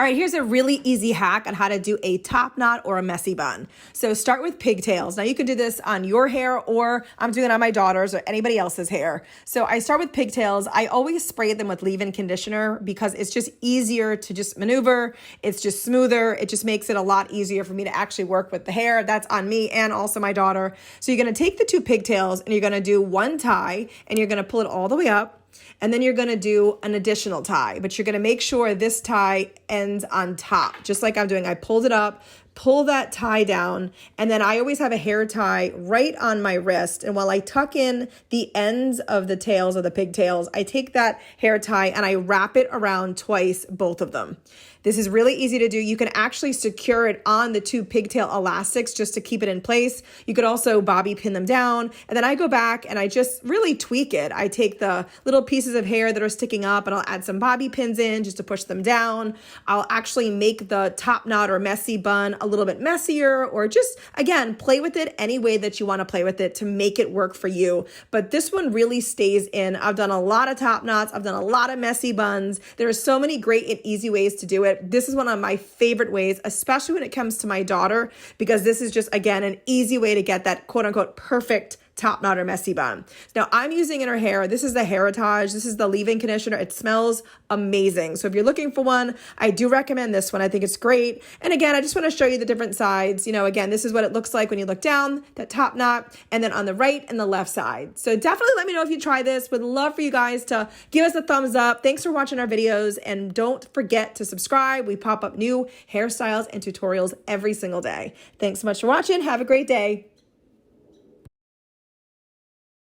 All right, here's a really easy hack on how to do a top knot or a messy bun. So start with pigtails. Now you can do this on your hair, or I'm doing it on my daughter's or anybody else's hair. So I start with pigtails. I always spray them with leave-in conditioner because it's just easier to just maneuver. It's just smoother. It just makes it a lot easier for me to actually work with the hair. That's on me and also my daughter. So you're gonna take the two pigtails and you're gonna do one tie and you're gonna pull it all the way up. And then you're gonna do an additional tie, but you're gonna make sure this tie ends on top, just like I'm doing. I pulled it up, pull that tie down, and then I always have a hair tie right on my wrist. And while I tuck in the ends of the tails of the pigtails, I take that hair tie and I wrap it around twice, both of them. This is really easy to do. You can actually secure it on the two pigtail elastics just to keep it in place. You could also bobby pin them down. And then I go back and I just really tweak it. I take the little pieces of hair that are sticking up and I'll add some bobby pins in just to push them down. I'll actually make the top knot or messy bun a little bit messier, or just, again, play with it any way that you want to play with it to make it work for you. But this one really stays in. I've done a lot of top knots. I've done a lot of messy buns. There are so many great and easy ways to do it. This is one of my favorite ways, especially when it comes to my daughter, because this is just, again, an easy way to get that quote unquote perfect top knot or messy bun. Now I'm using in her hair, this is the Hairitage, this is the leave-in conditioner. It smells amazing. So if you're looking for one, I do recommend this one. I think it's great. And again, I just want to show you the different sides. You know, again, this is what it looks like when you look down, that top knot, and then on the right and the left side. So definitely let me know if you try this. Would love for you guys to give us a thumbs up. Thanks for watching our videos, and don't forget to subscribe. We pop up new hairstyles and tutorials every single day. Thanks so much for watching. Have a great day.